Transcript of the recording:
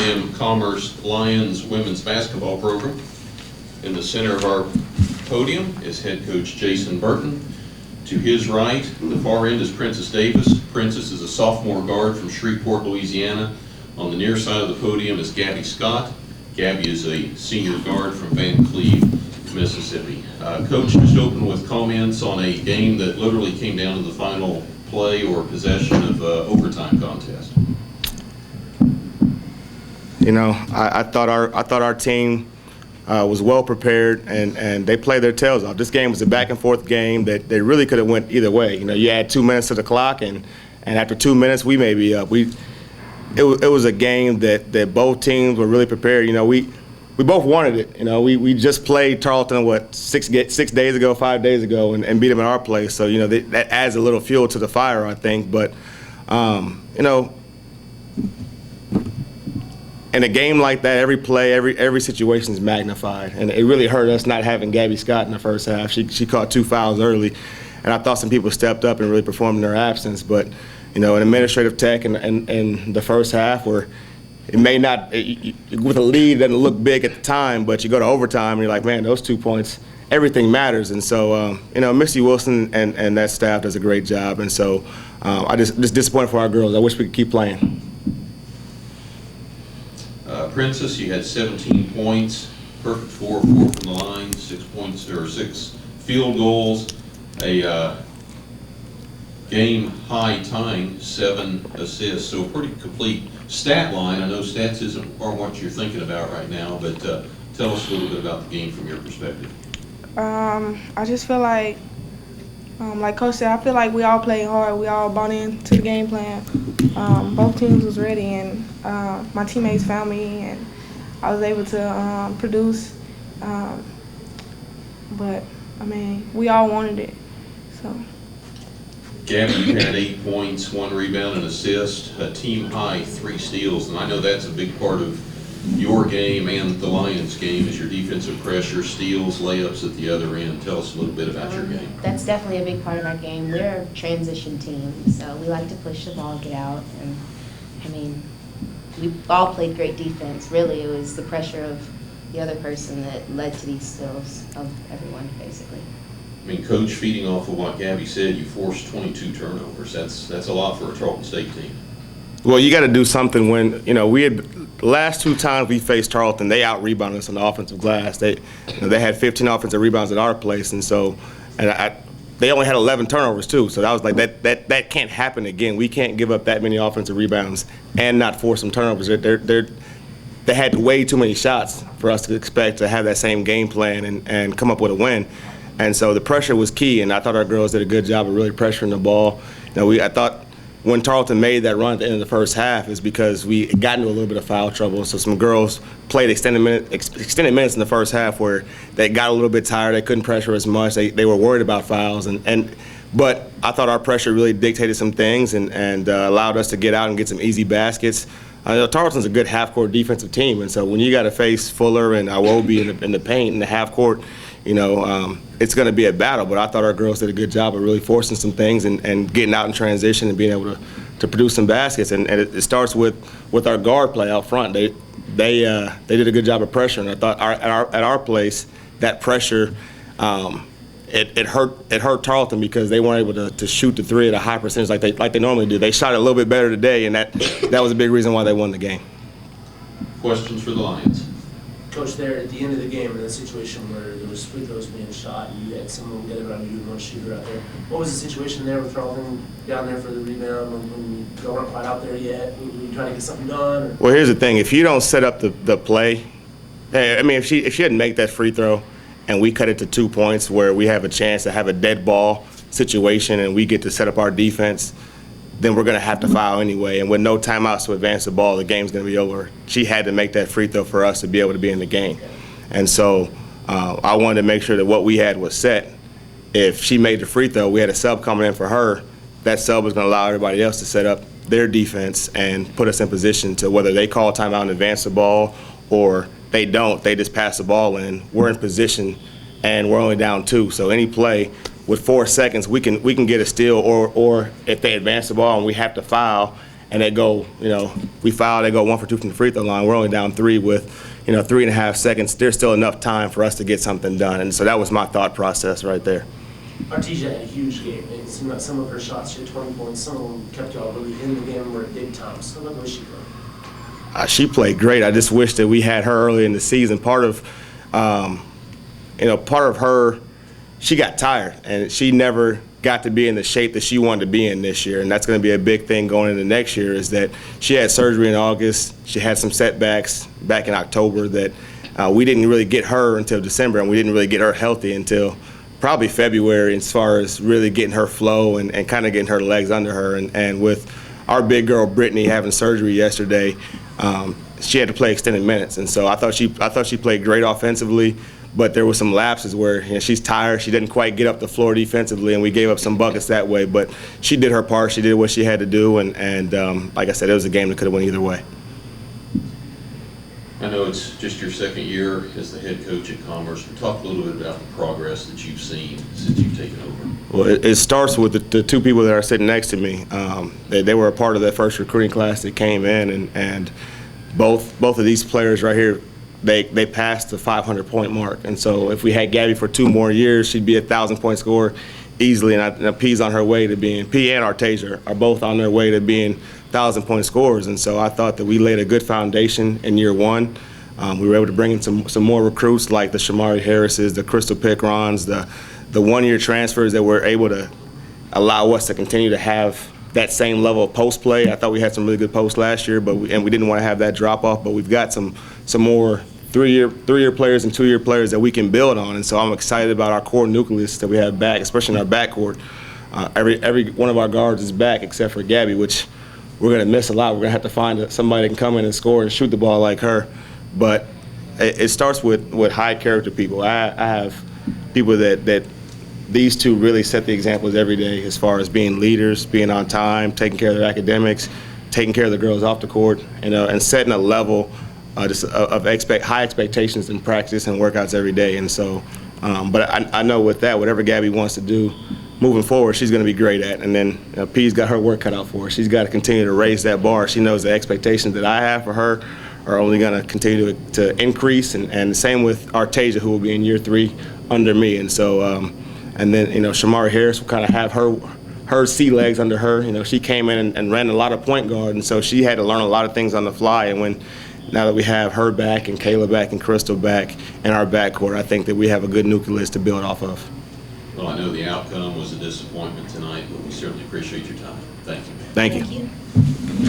UVM Commerce Lions women's basketball program. In the center of our podium is head coach Jason Burton. To his right, the far end is Princess Davis. Princess is a sophomore guard from Shreveport, Louisiana. On the near side of the podium is Gabby Scott. Gabby is a senior guard from Van Cleve, Mississippi. Coach just opened with comments on a game that literally came down to the final play or possession of overtime contest. You know, I thought our team was well prepared, and they played their tails off. This game was a back and forth game that they really could have went either way. You know, you add 2 minutes to the clock, and after 2 minutes we may be up. It was a game that both teams were really prepared. You know, we both wanted it. You know, we just played Tarleton 5 days ago and beat them in our place. So you know that adds a little fuel to the fire, I think. But you know, in a game like that, every play, every situation is magnified, and it really hurt us not having Gabby Scott in the first half. She caught 2 fouls early, and I thought some people stepped up and really performed in their absence. But you know, an administrative tech in the first half, where it may not, with a lead, it doesn't look big at the time, but you go to overtime and you're like, man, those 2 points, everything matters. And so, you know, Missy Wilson and that staff does a great job. And so, I just disappointed for our girls. I wish we could keep playing. Princess, you had 17 points, perfect 4 from the line, 6 points or 6 field goals, a game high tying 7 assists. So a pretty complete stat line. I know stats aren't what you're thinking about right now, but tell us a little bit about the game from your perspective. I just feel like Coach said, I feel like we all played hard. We all bought into the game plan. Both teams was ready, and my teammates found me, and I was able to produce. But, I mean, we all wanted it. So. Gabby, you had 8 points, 1 rebound, and assist, a team high 3 steals, and I know that's a big part of your game and the Lions game is your defensive pressure, steals, layups at the other end. Tell us a little bit about your game. That's definitely a big part of our game. We're a transition team, so we like to push the ball, get out, and I mean, we all played great defense. Really, it was the pressure of the other person that led to these steals of everyone, basically. I mean, Coach, feeding off of what Gabby said, you forced 22 turnovers. That's a lot for a Tarleton State team. Well, you got to do something when, you know, the last 2 times we faced Tarleton, they out-rebounded us on the offensive glass. They had 15 offensive rebounds at our place, and so they only had 11 turnovers too. So that was like that can't happen again. We can't give up that many offensive rebounds and not force some turnovers. They had way too many shots for us to expect to have that same game plan and come up with a win. And so the pressure was key, and I thought our girls did a good job of really pressuring the ball. You know, I thought when Tarleton made that run at the end of the first half is because we got into a little bit of foul trouble. So some girls played extended minutes in the first half where they got a little bit tired. They couldn't pressure as much. They were worried about fouls. But I thought our pressure really dictated some things and allowed us to get out and get some easy baskets. Tarleton's a good half-court defensive team, and so when you got to face Fuller and Iwobi in the paint in the half-court, you know, it's going to be a battle. But I thought our girls did a good job of really forcing some things and getting out in transition and being able to produce some baskets. And it starts with our guard play out front. They did a good job of pressuring. I thought at our place that pressure it hurt Tarleton because they weren't able to shoot the 3 at a high percentage like they normally do. They shot it a little bit better today, and that was a big reason why they won the game. Questions for the Lions? Coach, there at the end of the game, in a situation where there was free throws being shot, and you had someone get around you and one shooter out there. What was the situation there with Tarleton down there for the rebound when you weren't quite out there yet? Were you trying to get something done? Or? Well, here's the thing: if you don't set up the play, I mean, if she didn't make that free throw, and we cut it to 2 points where we have a chance to have a dead ball situation, and we get to set up our defense, then we're going to have to foul anyway. And with no timeouts to advance the ball, the game's going to be over. She had to make that free throw for us to be able to be in the game. And so I wanted to make sure that what we had was set. If she made the free throw, we had a sub coming in for her. That sub was going to allow everybody else to set up their defense and put us in position to whether they call timeout and advance the ball or they don't, they just pass the ball in. We're in position and we're only down 2. So any play with 4 seconds, we can get a steal, or if they advance the ball and we have to foul and they go, we foul, they go 1 for 2 from the free throw line. We're only down 3 with, 3.5 seconds. There's still enough time for us to get something done. And so that was my thought process right there. Artaejah had a huge game. It seemed like some of her shots, she had 20 points. Some of them kept y'all really in the game, were at big times. So what was she playing? She played great. I just wish that we had her early in the season. Part of her, she got tired, and she never got to be in the shape that she wanted to be in this year. And that's going to be a big thing going into next year, is that she had surgery in August. She had some setbacks back in October that we didn't really get her until December, and we didn't really get her healthy until probably February, as far as really getting her flow and kind of getting her legs under her. And with our big girl Brittany having surgery yesterday, she had to play extended minutes. And so I thought she played great offensively, but there were some lapses where she's tired. She didn't quite get up the floor defensively, and we gave up some buckets that way. But she did her part. She did what she had to do, and like I said, it was a game that could have went either way. I know it's just your second year as the head coach at Commerce. Talk a little bit about the progress that you've seen since you've taken over. Well, it starts with the two people that are sitting next to me. They were a part of that first recruiting class that came in, and both of these players right here, they passed the 500-point mark. And so if we had Gabby for 2 more years, she'd be a 1,000-point scorer easily. And P's on her way to being, P and Artaejah are both on their way to being 1,000-point scorers. And so I thought that we laid a good foundation in year 1. We were able to bring in some more recruits like the Shamari Harrises, the Crystal Pickrons, the one-year transfers that were able to allow us to continue to have that same level of post play. I thought we had some really good posts last year, and we didn't want to have that drop off. But we've got some more three-year players and 2-year players that we can build on. And so I'm excited about our core nucleus that we have back, especially in our backcourt. Every one of our guards is back except for Gabby, which we're going to miss a lot. We're going to have to find somebody that can come in and score and shoot the ball like her. But it starts with high character people. I have people that these two really set the examples every day, as far as being leaders, being on time, taking care of their academics, taking care of the girls off the court, and setting a level of high expectations in practice and workouts every day. And so, but I know with that, whatever Gabby wants to do moving forward, she's going to be great at. And then P's got her work cut out for her. She's got to continue to raise that bar. She knows the expectations that I have for her are only going to continue to increase. And same with Artaejah, who will be in year 3 under me. And so, and then, Shamari Harris will kind of have her sea legs under her. She came in and ran a lot of point guard, and so she had to learn a lot of things on the fly. And now that we have her back and Kayla back and Crystal back in our backcourt, I think that we have a good nucleus to build off of. Well, I know the outcome was a disappointment tonight, but we certainly appreciate your time. Thank you. Thank you. Thank you.